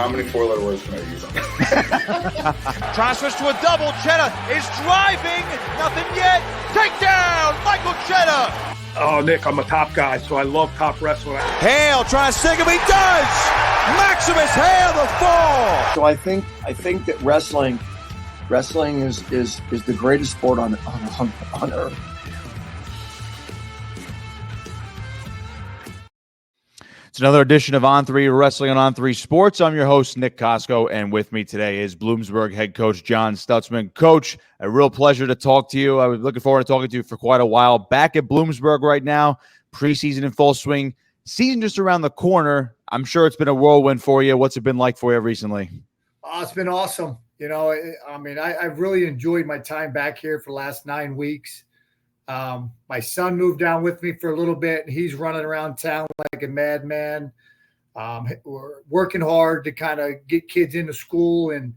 How many four-letter words can I use on that? Trying to switch to a double. Cheddar is driving. Nothing yet. Takedown, Michael Cheddar. Oh, Nick, I'm a top guy, so I love top wrestling. Hale trying to sink him. He does. Maximus Hale the fall. So I think that wrestling is the greatest sport on earth. It's another edition of On3 Wrestling on On3 Sports. I'm your host, Nick Kosko, and with me today is Bloomsburg head coach John Stutzman. Coach, a real pleasure to talk to you. I was looking forward to talking to you for quite a while. Back at Bloomsburg right now, preseason in full swing. Season just around the corner. I'm sure it's been a whirlwind for you. What's it been like for you recently? It's been awesome. You know, I've really enjoyed my time back here for the last 9 weeks. My son moved down with me for a little bit, and he's running around town like a madman. We're working hard to kind of get kids into school, and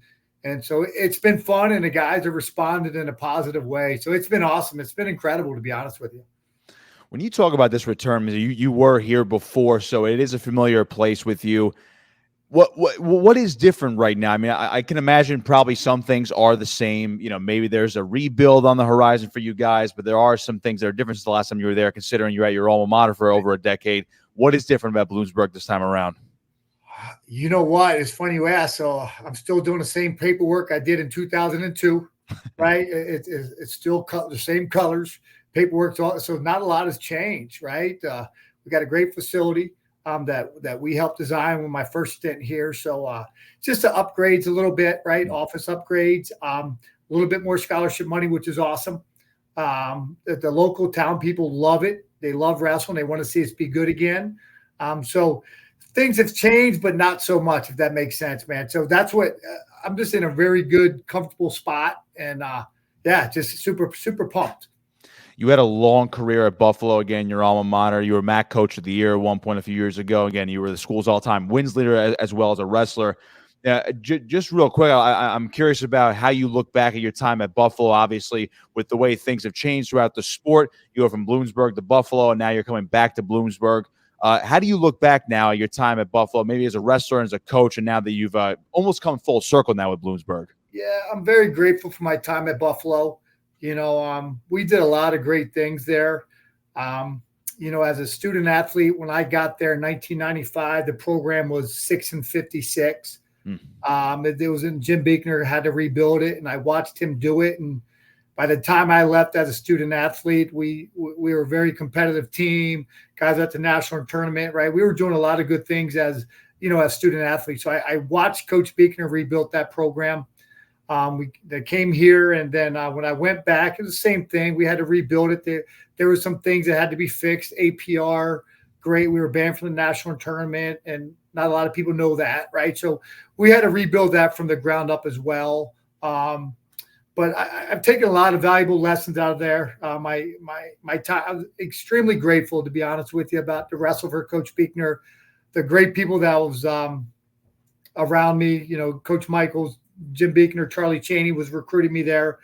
so it's been fun, and the guys have responded in a positive way. So it's been awesome. It's been incredible, to be honest with you. When you talk about this return, you were here before, so it is a familiar place with you. What is different right now? I mean, I can imagine probably some things are the same. You know, maybe there's a rebuild on the horizon for you guys, but there are some things that are different since the last time you were there, considering you're at your alma mater for over a decade. What is different about Bloomsburg this time around? You know what? It's funny you ask. So I'm still doing the same paperwork I did in 2002, right? It's still the same colors, paperwork. So not a lot has changed, right? We got a great facility that we helped design with my first stint here. So just the upgrades a little bit, right? Office upgrades, a little bit more scholarship money, which is awesome. The local town people love it. They love wrestling. They want to see us be good again. So things have changed, but not so much, if that makes sense, man. So that's what I'm just in a very good, comfortable spot. And just super, super pumped. You had a long career at Buffalo, again, your alma mater. You were MAC Coach of the Year at one point a few years ago. Again, you were the school's all-time wins leader as well as a wrestler. Just real quick, I'm curious about how you look back at your time at Buffalo, obviously, with the way things have changed throughout the sport. You go from Bloomsburg to Buffalo, and now you're coming back to Bloomsburg. How do you look back now at your time at Buffalo, maybe as a wrestler and as a coach, and now that you've almost come full circle now with Bloomsburg? Yeah, I'm very grateful for my time at Buffalo. You know, we did a lot of great things there. You know, as a student athlete, when I got there in 1995, the program was 6-56. It was in Jim Beekner had to rebuild it, and I watched him do it. And by the time I left as a student athlete, we were a very competitive team. Guys at the national tournament, right? We were doing a lot of good things as student athletes. So I watched Coach Beekner rebuild that program. They came here, and then when I went back, it was the same thing. We had to rebuild it. There were some things that had to be fixed. APR, great. We were banned from the national tournament, and not a lot of people know that, right? So we had to rebuild that from the ground up as well. But I've taken a lot of valuable lessons out of there. My time, I was extremely grateful, to be honest with you, about the wrestle for Coach Beekner, the great people that was around me. You know, Coach Michaels, Jim Beekner, Charlie Chaney was recruiting me there.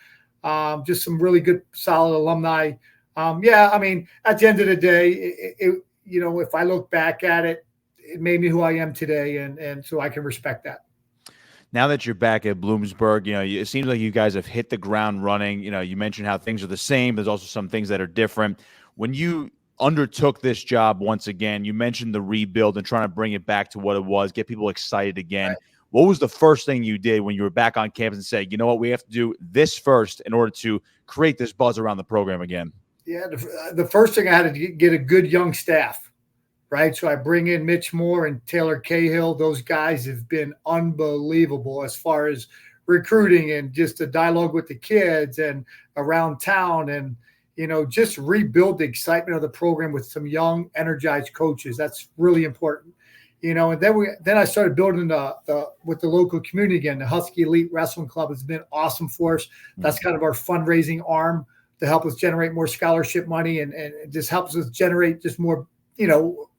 Just some really good, solid alumni. I mean, at the end of the day, if I look back at it, it made me who I am today, and so I can respect that. Now that you're back at Bloomsburg, it seems like you guys have hit the ground running. You mentioned how things are the same. There's also some things that are different. When you undertook this job once again, you mentioned the rebuild and trying to bring it back to what it was, get people excited again. Right. What was the first thing you did when you were back on campus and said, you know what, we have to do this first in order to create this buzz around the program again? Yeah, the first thing I had to get a good young staff, right? So I bring in Mitch and Taylor Cahill. Those guys have been unbelievable as far as recruiting and just the dialogue with the kids and around town, and, just rebuild the excitement of the program with some young, energized coaches. That's really important. And then I started building with the local community again. The Husky Elite Wrestling Club has been awesome for us. That's kind of our fundraising arm to help us generate more scholarship money, and it just helps us generate just more,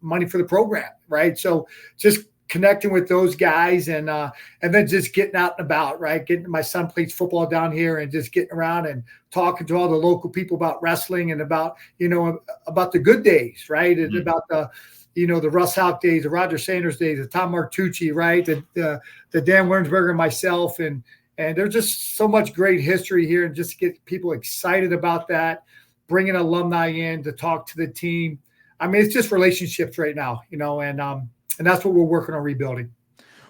money for the program, right? So just connecting with those guys and then just getting out and about, right? My son plays football down here and just getting around and talking to all the local people about wrestling and about the good days, right? And about the Russ Houck days, the Roger Sanders days, the Tom Martucci, right? The Dan Wernsberger and myself. And there's just so much great history here, and just get people excited about that, bringing alumni in to talk to the team. I mean, it's just relationships right now, and that's what we're working on rebuilding.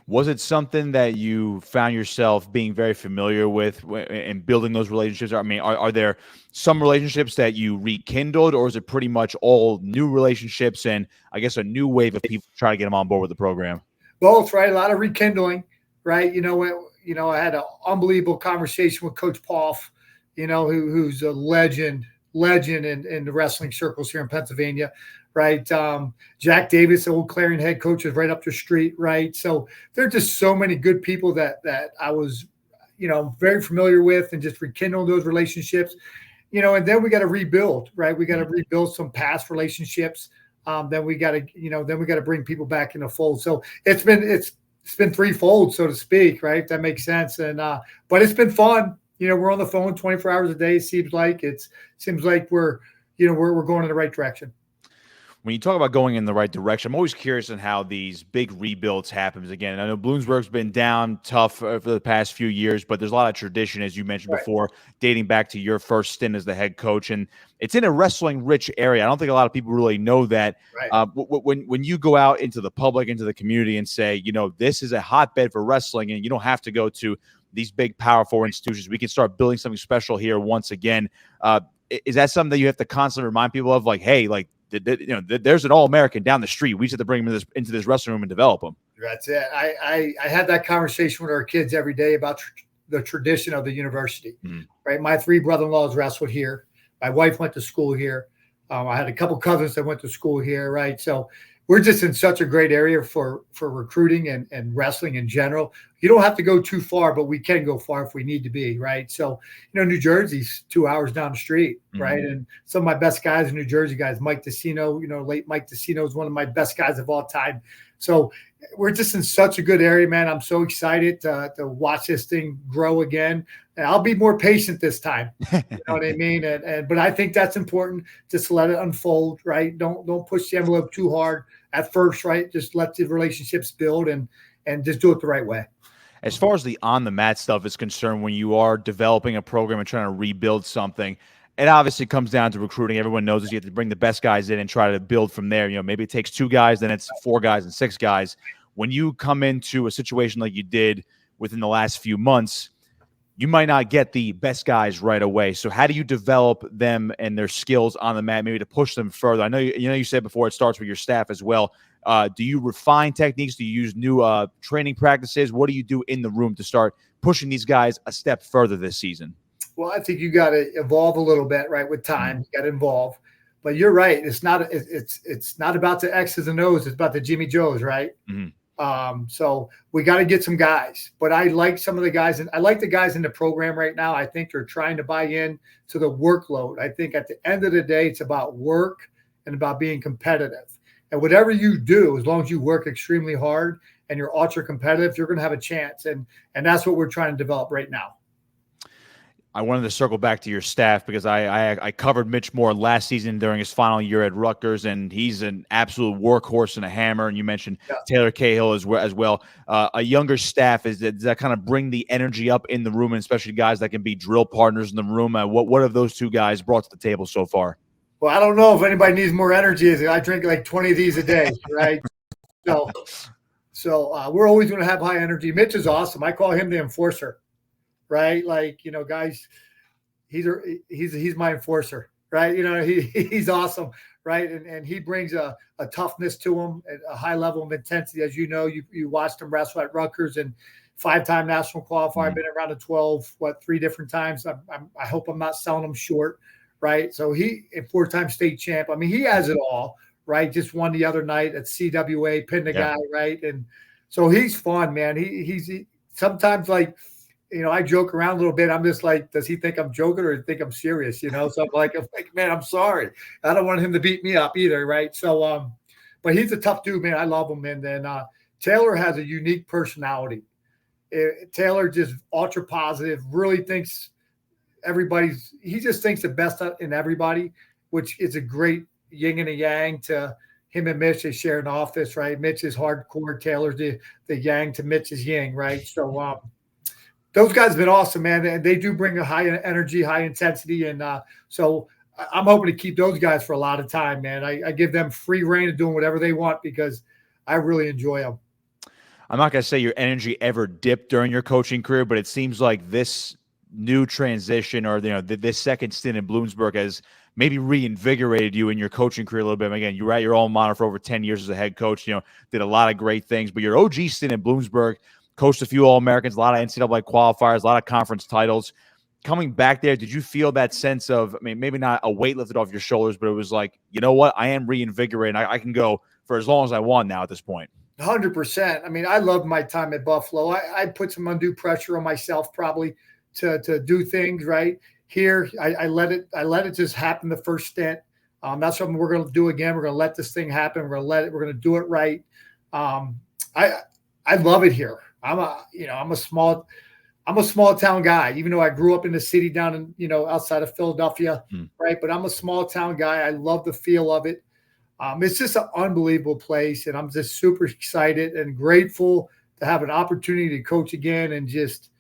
Was it something that you found yourself being very familiar with in building those relationships? I mean, are there some relationships that you rekindled, or is it pretty much all new relationships and I guess a new wave of people trying to get them on board with the program? Both, right? A lot of rekindling, right? I had an unbelievable conversation with Coach Poff, who's a legend in the wrestling circles here in Pennsylvania, right? Jack Davis, the old Clarion head coach, is right up the street, right? So there are just so many good people that I was, very familiar with, and just rekindle those relationships, and then we got to rebuild, right? We got to rebuild some past relationships. Then we got to bring people back in the fold. So it's been threefold, so to speak, right? If that makes sense. And but it's been fun. We're on the phone 24 hours a day. It seems like we're going in the right direction. When you talk about going in the right direction, I'm always curious on how these big rebuilds happens. Again, I know Bloomsburg's been down tough for the past few years, but there's a lot of tradition, as you mentioned before, dating back to your first stint as the head coach. And it's in a wrestling-rich area. I don't think a lot of people really know that. Right. When you go out into the public, into the community, and say, this is a hotbed for wrestling, and you don't have to go to these big, powerful institutions. We can start building something special here once again. Is that something that you have to constantly remind people of? Like, hey, there's an All-American down the street. We just have to bring them into this wrestling room and develop them. That's it. I had that conversation with our kids every day about the tradition of the university, right? My three brother-in-laws wrestled here. My wife went to school here. I had a couple cousins that went to school here, right? So we're just in such a great area for recruiting and wrestling in general. You don't have to go too far, but we can go far if we need to be, right? So, New Jersey's 2 hours down the street, right? And some of my best guys are New Jersey guys. Mike Decino, late Mike Decino is one of my best guys of all time. So we're just in such a good area, man. I'm so excited to watch this thing grow again. And I'll be more patient this time. You know what I mean? But I think that's important. Just let it unfold, right? Don't push the envelope too hard at first, right? Just let the relationships build and just do it the right way. As far as the on-the-mat stuff is concerned, when you are developing a program and trying to rebuild something, it obviously comes down to recruiting. Everyone knows this. You have to bring the best guys in and try to build from there. Maybe it takes 2 guys, then it's 4 guys and 6 guys. When you come into a situation like you did within the last few months, you might not get the best guys right away. So how do you develop them and their skills on the mat, maybe to push them further? I know you said before it starts with your staff as well. Do you refine techniques? Do you use new training practices? What do you do in the room to start pushing these guys a step further this season? Well, I think you got to evolve a little bit, right? With time, you got to evolve. But you're right. It's not about the X's and O's. It's about the Jimmy Joes, right? So we got to get some guys. But I like some of the guys, and I like the guys in the program right now. I think they're trying to buy in to the workload. I think at the end of the day, it's about work and about being competitive. And whatever you do, as long as you work extremely hard and you're ultra competitive, you're going to have a chance. And that's what we're trying to develop right now. I wanted to circle back to your staff because I covered Mitch Moore last season during his final year at Rutgers, and he's an absolute workhorse and a hammer. And you mentioned Taylor Cahill as well. A younger staff, does that kind of bring the energy up in the room, and especially guys that can be drill partners in the room? What have those 2 guys brought to the table so far? Well, I don't know if anybody needs more energy. I drink like 20 of these a day, right? So we're always going to have high energy. Mitch is awesome. I call him the enforcer, right? Like, guys, he's my enforcer, right? He's awesome, right? And he brings a toughness to him, a high level of intensity. As you know, you watched him wrestle at Rutgers and 5-time national qualifier. I've been around the 12, 3 different times. I hope I'm not selling him short. Right. So he a 4-time state champ. I mean, he has it all, right? Just won the other night at CWA, pinned the guy, right? And so he's fun, man. He sometimes, like, I joke around a little bit. I'm just like, does he think I'm joking or think I'm serious? So I'm like, man, I'm sorry. I don't want him to beat me up either, right? So but he's a tough dude, man. I love him. And then Taylor has a unique personality. Taylor just ultra positive, really thinks he just thinks the best in everybody, which is a great yin and a yang to him and Mitch. They share an office, right? Mitch is hardcore. Taylor's the yang to Mitch's yin, right? So those guys have been awesome, man. And they do bring a high energy, high intensity. And so I'm hoping to keep those guys for a lot of time, man. I give them free reign of doing whatever they want because I really enjoy them. I'm not going to say your energy ever dipped during your coaching career, but it seems like this new transition or, this second stint in Bloomsburg has maybe reinvigorated you in your coaching career a little bit. Again, you were at your alma mater for over 10 years as a head coach, did a lot of great things, but your OG stint in Bloomsburg, coached a few All-Americans, a lot of NCAA qualifiers, a lot of conference titles. Coming back there, did you feel that sense of, maybe not a weight lifted off your shoulders, but it was like, you know what, I am reinvigorated. I can go for as long as I want now at this point. 100%. I loved my time at Buffalo. I put some undue pressure on myself probably to do things right. Here, I let it just happen the first stint. That's something we're going to do again. We're going to let this thing happen. We're going to do it right. I love it here. I'm a small town guy, even though I grew up in the city down in, outside of Philadelphia, right? But I'm a small town guy. I love the feel of it. It's just an unbelievable place, and I'm just super excited and grateful to have an opportunity to coach again. And just,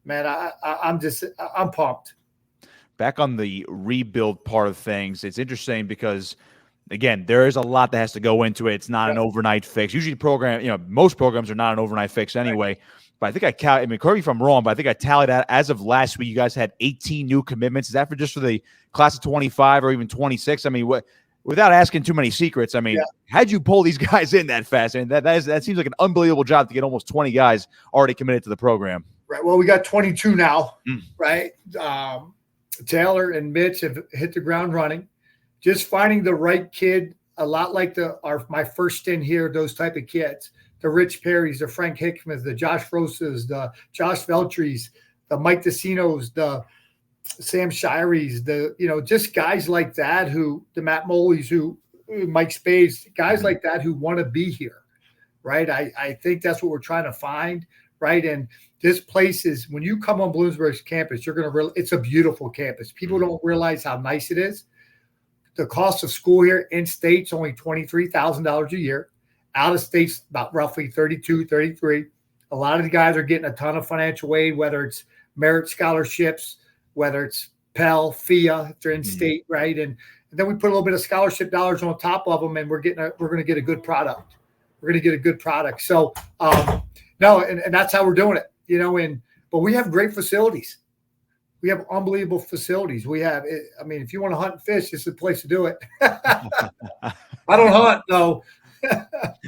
man, I'm pumped. Back on the rebuild part of things, it's interesting because, again, there is a lot that has to go into it. It's not an overnight fix. Usually most programs are not an overnight fix anyway. Right. But I think correct me if I'm wrong, but I think I tallied out as of last week, you guys had 18 new commitments. Is that for the class of 25 or even 26? Without asking too many secrets, how'd you pull these guys in that fast? That seems like an unbelievable job to get almost 20 guys already committed to the program. Right. Well, we got 22 now, right? Taylor and Mitch have hit the ground running. Just finding the right kid, a lot like my first stint here, those type of kids, the Rich Perrys, the Frank Hickmans, the Josh Rosas, the Josh Veltries, the Mike DeCinos, the Sam Shireys, just guys like that the Matt Moleys, Mike Spades, guys like that who want to be here, right? I think that's what we're trying to find, right? And this place is, when you come on Bloomsburg's campus, it's a beautiful campus. People don't realize how nice it is. The cost of school here in state's only $23,000 a year. Out of state's about roughly $32,000, $33,000. A lot of the guys are getting a ton of financial aid, whether it's merit scholarships, whether it's Pell, FIA, if they're in state, right? And then we put a little bit of scholarship dollars on top of them, and we're going to get a good product. We're going to get a good product. So, and that's how we're doing it, but we have great facilities. We have unbelievable facilities. We have, if you want to hunt and fish, this is the place to do it. I don't hunt, though.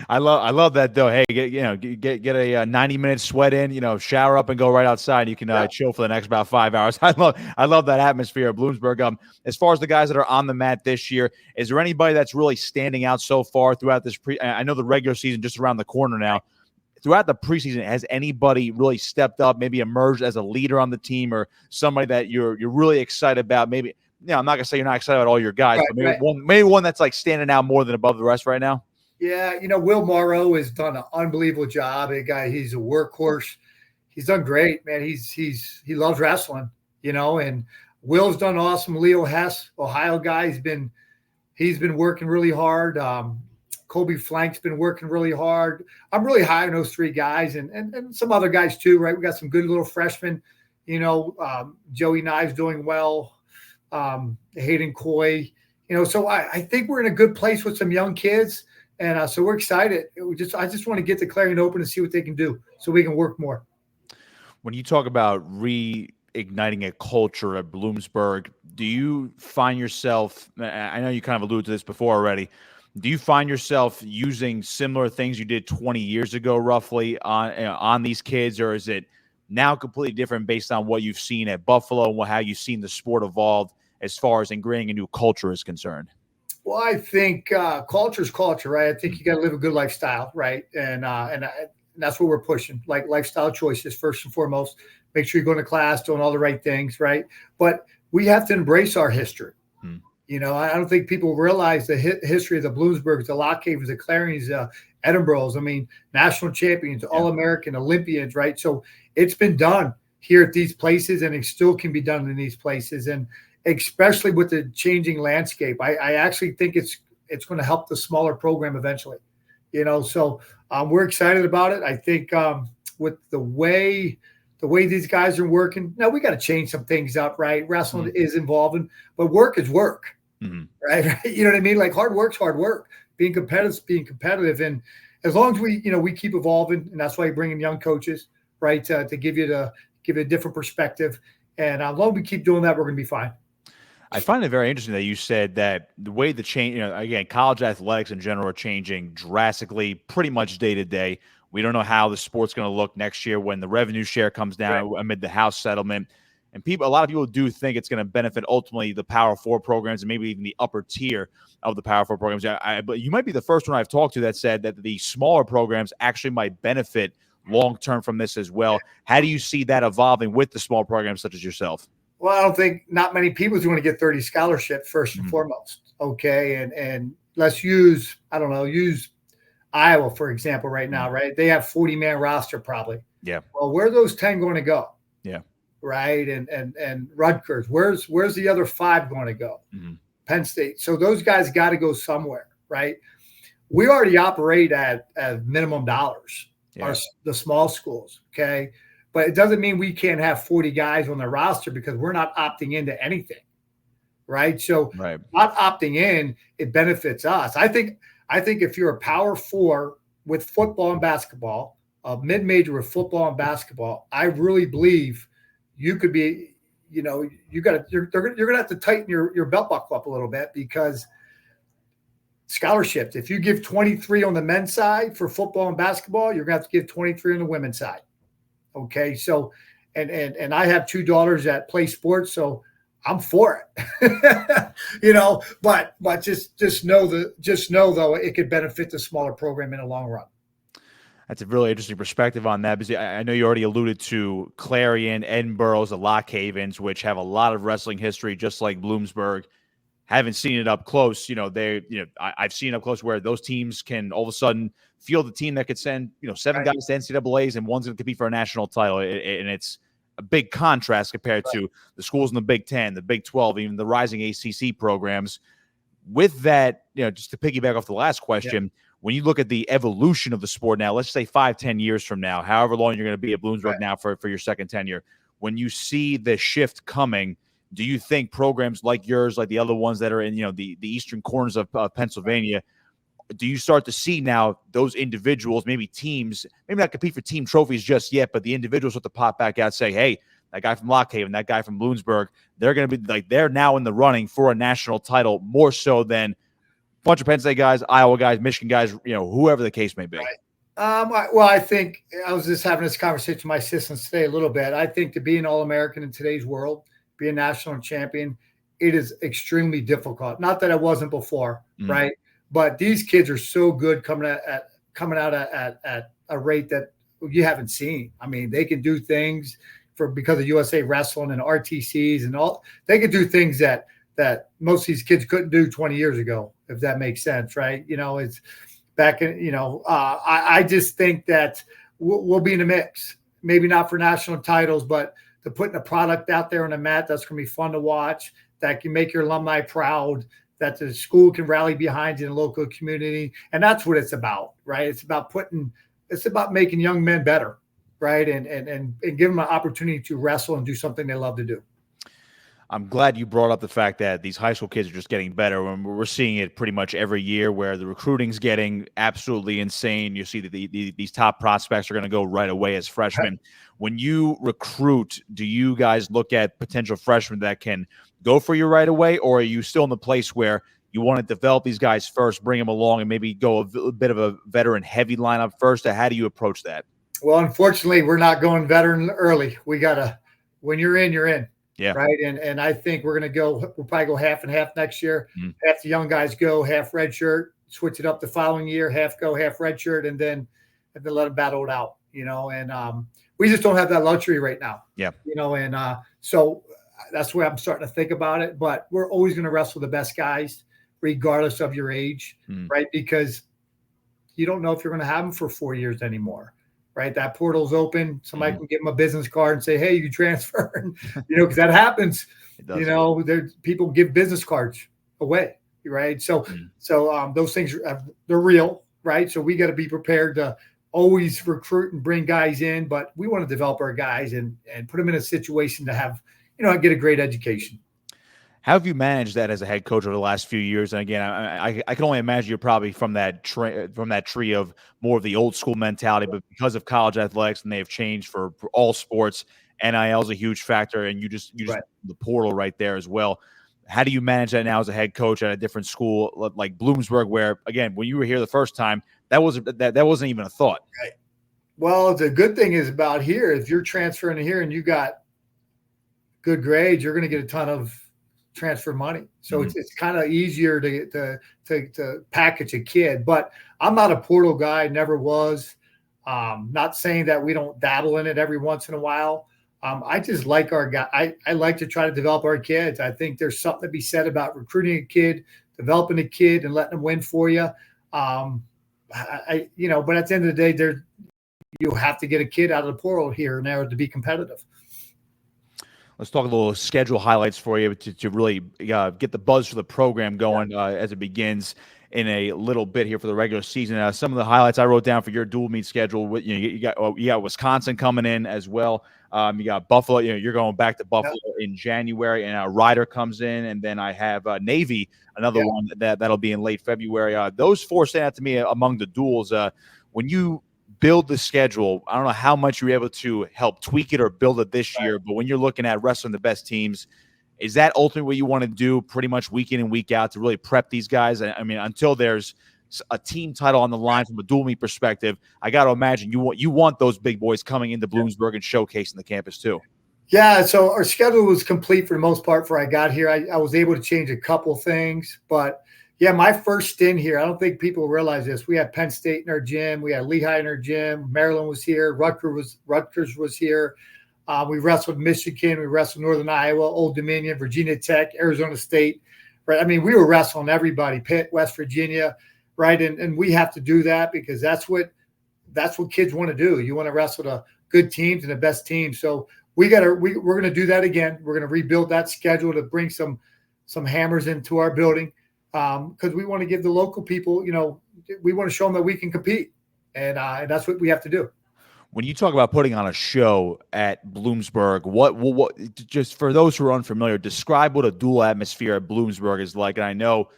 I love that though. Hey, get a 90-minute sweat in, shower up and go right outside. You can chill for the next about 5 hours. I love that atmosphere at Bloomsburg. As far as the guys that are on the mat this year, is there anybody that's really standing out so far throughout this I know the regular season just around the corner now. Throughout the preseason, has anybody really stepped up, maybe emerged as a leader on the team, or somebody that you're really excited about? Maybe, I'm not gonna say you're not excited about all your guys, but maybe one that's like standing out more than above the rest right now. Yeah, Will Morrow has done an unbelievable job. He's a workhorse. He's done great, man. He loves wrestling, and Will's done awesome. Leo Hess, Ohio guy, he's been working really hard. Kobe Flank's been working really hard. I'm really high on those three guys and some other guys too, right? We got some good little freshmen, Joey Knives doing well, Hayden Coy, so I think we're in a good place with some young kids. And so we're excited. I just want to get the Clarion Open and see what they can do so we can work more. When you talk about reigniting a culture at Bloomsburg, do you find yourself, I know you kind of alluded to this before already, do you find yourself using similar things you did 20 years ago roughly on these kids, or is it now completely different based on what you've seen at Buffalo and how you've seen the sport evolve as far as ingraining a new culture is concerned? Well, I think culture is culture, right? I think you got to live a good lifestyle, right? And that's what we're pushing, like lifestyle choices first and foremost. Make sure you're going to class, doing all the right things, right? But we have to embrace our history. I don't think people realize the history of the Bloomsburgs, the Lock Havens, the Clarings, Edinburghs. I mean, national champions, All-American, Olympians, right? So it's been done here at these places, and it still can be done in these places. And especially with the changing landscape, I actually think it's going to help the smaller program eventually. So we're excited about it. I think with the way these guys are working, now we got to change some things up, right? Wrestling is involving, but work is work, right? You know what I mean? Like hard work's hard work. Being competitive, and as long as we keep evolving, and that's why you bring in young coaches, right, to give you a different perspective. And as long as we keep doing that, we're going to be fine. I find it very interesting that you said that the way the change, again, college athletics in general are changing drastically, pretty much day to day. We don't know how the sport's going to look next year when the revenue share comes down amid the House settlement. And a lot of people do think it's going to benefit ultimately the Power 4 programs and maybe even the upper tier of the Power 4 programs. But you might be the first one I've talked to that said that the smaller programs actually might benefit long-term from this as well. How do you see that evolving with the small programs such as yourself? Well, I don't think not many people are going to get 30 scholarships first and foremost. Okay. And let's use Iowa, for example, right now, right? They have 40-man roster probably. Yeah. Well, where are those 10 going to go? Yeah. Right. And Rutgers, where's the other 5 going to go? Penn State. So those guys got to go somewhere, right? We already operate at minimum dollars, the small schools. Okay. But it doesn't mean we can't have 40 guys on the roster because we're not opting into anything, right? So not opting in, it benefits us. I think if you're a Power 4 with football and basketball, a mid-major with football and basketball, I really believe you could be, you're going to have to tighten your belt buckle up a little bit because scholarships, if you give 23 on the men's side for football and basketball, you're going to have to give 23 on the women's side. Okay. So, and I have 2 daughters that play sports, so I'm for it, but just know though, it could benefit the smaller program in the long run. That's a really interesting perspective on that, because I know you already alluded to Clarion, Edinburghs, the Lock Havens, which have a lot of wrestling history, just like Bloomsburg. Haven't seen it up close. I've seen it up close where those teams can all of a sudden field the team that could send, 7 guys to NCAAs and one's going to compete for a national title. And it's a big contrast compared to the schools in the Big 10, the Big 12, even the rising ACC programs. With that, just to piggyback off the last question, when you look at the evolution of the sport now, let's say 5-10 years from now, however long you're going to be at Bloomsburg now for your second tenure, when you see the shift coming, do you think programs like yours, like the other ones that are in, the eastern corners of Pennsylvania, do you start to see now those individuals, maybe teams, maybe not compete for team trophies just yet, but the individuals have to pop back out, say, hey, that guy from Lock Haven, that guy from Bloomsburg, they're going to be like, they're now in the running for a national title more so than a bunch of Penn State guys, Iowa guys, Michigan guys, whoever the case may be. Well, I think I was just having this conversation with my assistants today a little bit. I think to be an All-American in today's world, be a national champion, it is extremely difficult. Not that it wasn't before, right? But these kids are so good coming out at a rate that you haven't seen. I mean, they can do things because of USA Wrestling and RTCs and all. They can do things that most of these kids couldn't do 20 years ago, if that makes sense, right? It's back in. I just think that we'll be in the mix. Maybe not for national titles, but to putting a product out there on the mat that's going to be fun to watch, that can make your alumni proud, that the school can rally behind in the local community. And that's what it's about, right? It's about making young men better, right? And give them an opportunity to wrestle and do something they love to do. I'm glad you brought up the fact that these high school kids are just getting better. We're seeing it pretty much every year where the recruiting's getting absolutely insane. You see that these top prospects are going to go right away as freshmen. Right. When you recruit, do you guys look at potential freshmen that can go for you right away, or are you still in the place where you want to develop these guys first, bring them along, and maybe go a bit of a veteran-heavy lineup first? How do you approach that? Well, unfortunately, we're not going veteran early. We got to – when you're in, you're in. Yeah. Right. And I think we'll probably go half and half next year. Half the young guys go, half red shirt, switch it up the following year, half go, half red shirt, and then let them battle it out, and we just don't have that luxury right now. Yeah. So that's where I'm starting to think about it. But we're always going to wrestle the best guys, regardless of your age, right? Because you don't know if you're going to have them for 4 years anymore, right? That portal's open. Somebody can give them a business card and say, hey, you can transfer, because that happens. People give business cards away, right? So those things, they're real, right? So we got to be prepared to always recruit and bring guys in, but we want to develop our guys and put them in a situation to have, get a great education. How have you managed that as a head coach over the last few years? And again, I can only imagine you're probably from that tree of more of the old school mentality, but because of college athletics and they have changed for all sports, NIL is a huge factor, and you just right. the portal right there as well. How do you manage that now as a head coach at a different school like Bloomsburg, where again, when you were here the first time, that wasn't even a thought? Right. Well, the good thing is about here, if you're transferring to here and you got good grades, you're going to get a ton of transfer money. So it's kind of easier to package a kid. But I'm not a portal guy, never was. Not saying that we don't dabble in it every once in a while. I just like our guy. I like to try to develop our kids. I think there's something to be said about recruiting a kid, developing a kid, and letting them win for you. But at the end of the day, you have to get a kid out of the portal here and there to be competitive. Let's talk a little schedule highlights for you to really get the buzz for the program going as it begins in a little bit here for the regular season. Some of the highlights I wrote down for your dual meet schedule. You got Wisconsin coming in as well. You got Buffalo. You're going back to Buffalo in January, and Ryder comes in, and then I have Navy, another one that'll be in late February. Those four stand out to me among the duels. When you build the schedule, I don't know how much you're able to help tweak it or build it this year, but when you're looking at wrestling the best teams, is that ultimately what you want to do pretty much week in and week out to really prep these guys? I mean, until there's a team title on the line from a dual meet perspective, I got to imagine you want those big boys coming into Bloomsburg and showcasing the campus too. Yeah, so our schedule was complete for the most part before I got here. I was able to change a couple things, but yeah, my first stint here, I don't think people realize this. We had Penn State in our gym. We had Lehigh in our gym. Maryland was here. Rutgers was here. We wrestled Michigan. We wrestled Northern Iowa, Old Dominion, Virginia Tech, Arizona State. Right? I mean, we were wrestling everybody, Pitt, West Virginia, right? And we have to do that because that's what kids want to do. You want to wrestle the good teams and the best teams. So we're going to do that again. We're going to rebuild that schedule to bring some hammers into our building. Because we want to give the local people, we want to show them that we can compete, and that's what we have to do. When you talk about putting on a show at Bloomsburg, what just for those who are unfamiliar, describe what a dual atmosphere at Bloomsburg is like. And I know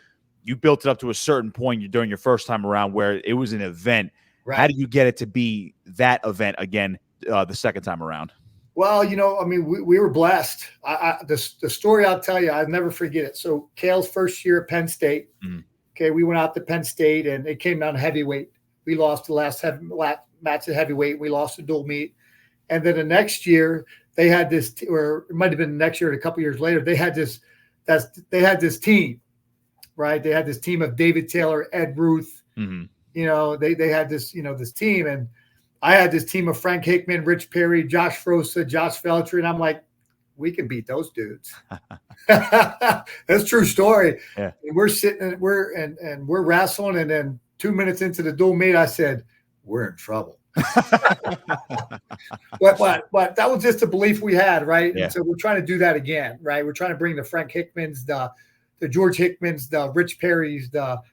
you built it up to a certain point during your first time around where it was an event. Right. How do you get it to be that event again the second time around? Well, we were blessed. The story I'll tell you, I'll never forget it. So Cahill's first year at Penn State, we went out to Penn State, and it came down to heavyweight. We lost the last match at heavyweight. We lost the dual meet. And then the next year, they had this, or it might have been the next year or a couple years later, they had this team, right? They had this team of David Taylor, Ed Ruth. They had this, this team, and I had this team of Frank Hickman, Rich Perry, Josh Frosa, Josh Felcher, and I'm like, we can beat those dudes. That's a true story. Yeah. And we're sitting, we're wrestling, and then 2 minutes into the dual meet, I said, we're in trouble. but that was just a belief we had, right? Yeah. And so we're trying to do that again, right? We're trying to bring the Frank Hickmans, the George Hickmans, the Rich Perrys,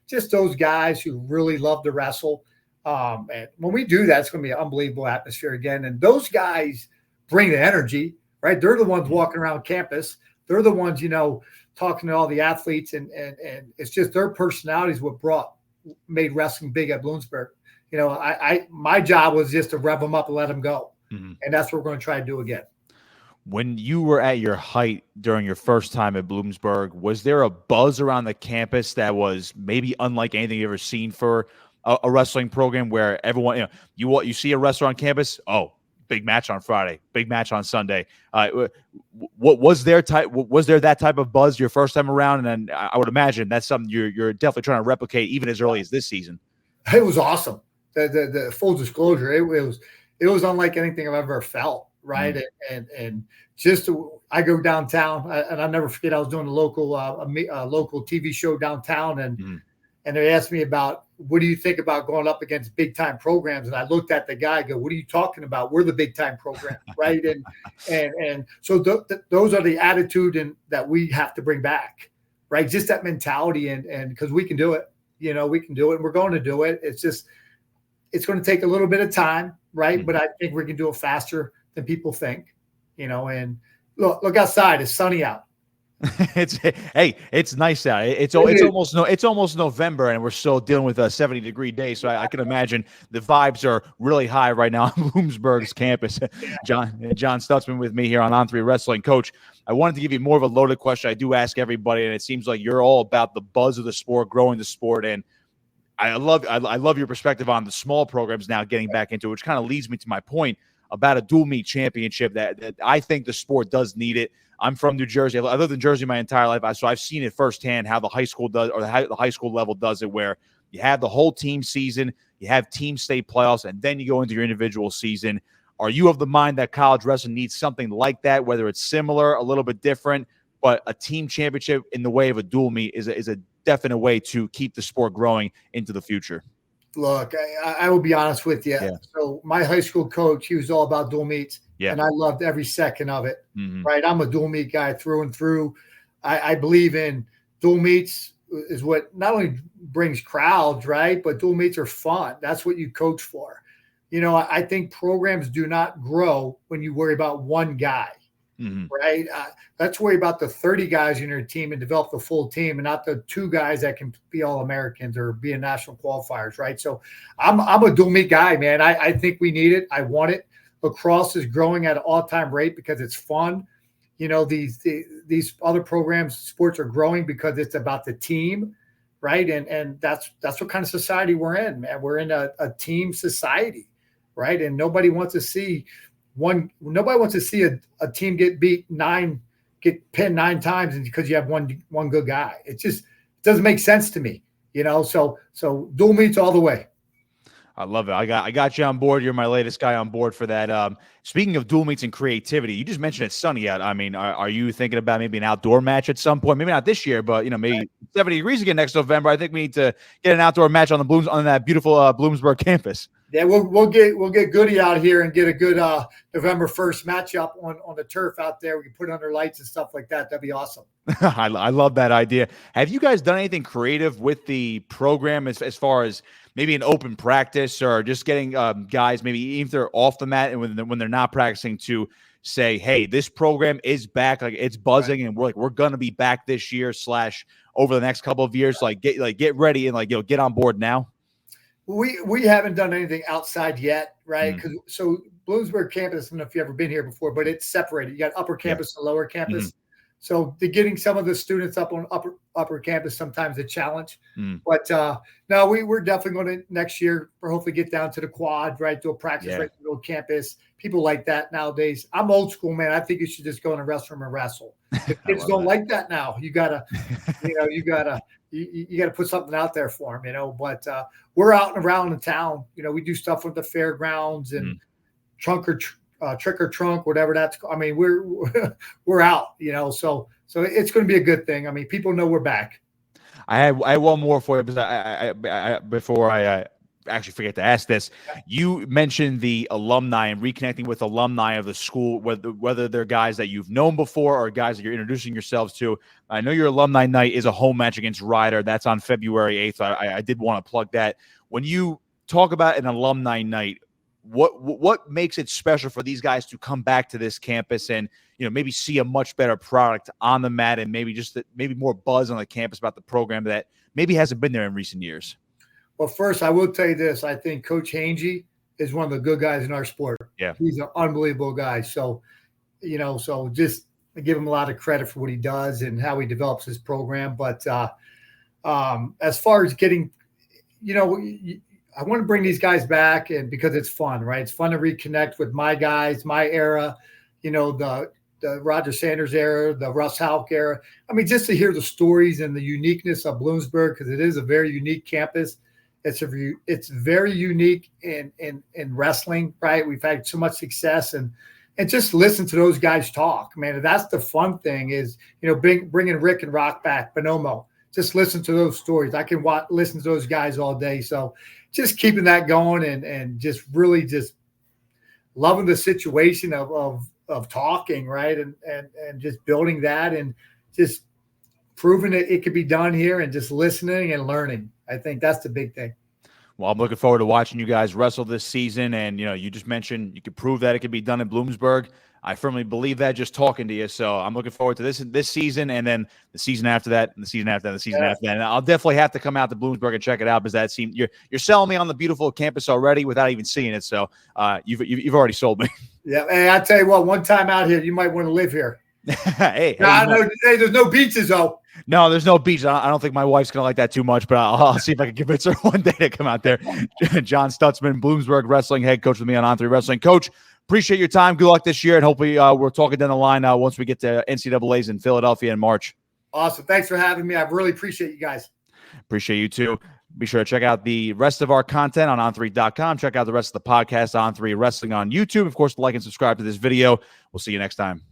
just those guys who really love to wrestle. And when we do that, it's going to be an unbelievable atmosphere again. And those guys bring the energy, right? They're the ones walking around campus. They're the ones, talking to all the athletes, and it's just their personalities what made wrestling big at Bloomsburg. My job was just to rev them up and let them go. And that's what we're going to try to do again. When you were at your height during your first time at Bloomsburg, was there a buzz around the campus that was maybe unlike anything you've ever seen for a wrestling program, where everyone, you see a wrestler on campus, oh, big match on Friday, big match on Sunday. What was there that type of buzz your first time around? And then I would imagine that's something you're definitely trying to replicate even as early as this season. It was awesome. The full disclosure, it was unlike anything I've ever felt. right? And just I go downtown, and I'll never forget. I was doing a local TV show downtown, and they asked me about, what do you think about going up against big time programs? And I looked at the guy, go, what are you talking about? We're the big time program, right? And so those are the attitude that we have to bring back, right? Just that mentality, and because we can do it, we can do it. And we're going to do it. It's just, it's going to take a little bit of time, right? But I think we can do it faster than people think, and look outside, it's sunny out. It's nice out. It's almost November, and we're still dealing with a 70-degree day. So I can imagine the vibes are really high right now on Bloomsburg's campus. John Stutzman with me here on On3 Wrestling. Coach, I wanted to give you more of a loaded question. I do ask everybody, and it seems like you're all about the buzz of the sport, growing the sport, and I love your perspective on the small programs now getting back into it, which kind of leads me to my point about a dual meet championship that I think the sport does need it. I'm from New Jersey. I lived in Jersey my entire life, so I've seen it firsthand how the high school does, or the high school level does it, where you have the whole team season, you have team state playoffs, and then you go into your individual season. Are you of the mind that college wrestling needs something like that, whether it's similar, a little bit different, but a team championship in the way of a dual meet is a definite way to keep the sport growing into the future? Look, I will be honest with you. Yeah. So my high school coach, he was all about dual meets, and I loved every second of it. Right? I'm a dual meet guy through and through. I believe in dual meets is what not only brings crowds, right, but dual meets are fun. That's what you coach for. I think programs do not grow when you worry about one guy. Right? Let's worry about the 30 guys in your team and develop the full team, and not the 2 guys that can be All-Americans or be in national qualifiers, right? So I'm a dual meet guy, man. I think we need it. I want it. Lacrosse is growing at an all-time rate because it's fun. These other programs, sports are growing because it's about the team, right? And that's what kind of society we're in, man. We're in a team society, right? And nobody wants to see a team get pinned 9 times because you have one good guy. It doesn't make sense to me, so dual meets all the way. I love it. I got you on board. You're my latest guy on board for that. Speaking of dual meets and creativity, you just mentioned it's sunny out. I mean, are you thinking about maybe an outdoor match at some point? Maybe not this year, but maybe 70 degrees again next November. I think we need to get an outdoor match on that beautiful Bloomsburg campus. Yeah, we'll get Goody out here and get a good November 1st matchup on the turf out there. We can put under lights and stuff like that. That'd be awesome. I love that idea. Have you guys done anything creative with the program as far as maybe an open practice, or just getting guys, maybe even if they're off the mat and when they're not practicing, to say, hey, this program is back, like it's buzzing, and we're gonna be back this year / over the next couple of years, get ready and get on board now? We haven't done anything outside yet, right? So Bloomsburg campus, I don't know if you've ever been here before, but it's separated. You got upper campus and lower campus. So getting some of the students up on upper campus sometimes a challenge. But no, we're definitely going to next year hopefully get down to the quad, right? Do a practice right to the campus. People like that nowadays. I'm old school, man. I think you should just go in a restroom and wrestle. The kids don't like that now. You gotta put something out there for them, But we're out and around the town. We do stuff with the fairgrounds and trick or trunk, whatever that's. I mean, we're out, So it's going to be a good thing. I mean, people know we're back. I have one more for you, because before I actually forget to ask this. You mentioned the alumni and reconnecting with alumni of the school, whether they're guys that you've known before or guys that you're introducing yourselves to. I know your alumni night is a home match against Ryder. That's on February 8th. I did want to plug that. When you talk about an alumni night, what makes it special for these guys to come back to this campus and maybe see a much better product on the mat, and maybe maybe more buzz on the campus about the program that maybe hasn't been there in recent years? Well, first, I will tell you this. I think Coach Hangy is one of the good guys in our sport. Yeah. He's an unbelievable guy. So, so just give him a lot of credit for what he does and how he develops his program. But as far as getting, I want to bring these guys back, and because it's fun, right? It's fun to reconnect with my guys, my era, the Roger Sanders era, the Russ Houck era. I mean, just to hear the stories and the uniqueness of Bloomsburg, because it is a very unique campus. It's very unique in wrestling, right? We've had so much success, and and just listen to those guys talk, man. That's the fun thing is, bringing Rick and Rock back, Bonomo. Just listen to those stories. I can listen to those guys all day. So just keeping that going and just really just loving the situation of talking, right? And just building that and just proving it could be done here and just listening and learning. I think that's the big thing. Well, I'm looking forward to watching you guys wrestle this season. And, you just mentioned you could prove that it could be done in Bloomsburg. I firmly believe that just talking to you. So I'm looking forward to this season and then the season after that and the season after that and the season after that. And I'll definitely have to come out to Bloomsburg and check it out because you're selling me on the beautiful campus already without even seeing it. So you've already sold me. Yeah. Hey, I tell you what, one time out here, you might want to live here. Hey, there's no beaches though. No, there's no beach. I don't think my wife's going to like that too much, but I'll see if I can convince her one day to come out there. John Stutzman, Bloomsburg Wrestling head coach with me on On3 Wrestling. Coach, appreciate your time. Good luck this year, and hopefully we're talking down the line once we get to NCAAs in Philadelphia in March. Awesome. Thanks for having me. I really appreciate you guys. Appreciate you too. Be sure to check out the rest of our content on on3.com. Check out the rest of the podcast, On3 Wrestling on YouTube. Of course, like and subscribe to this video. We'll see you next time.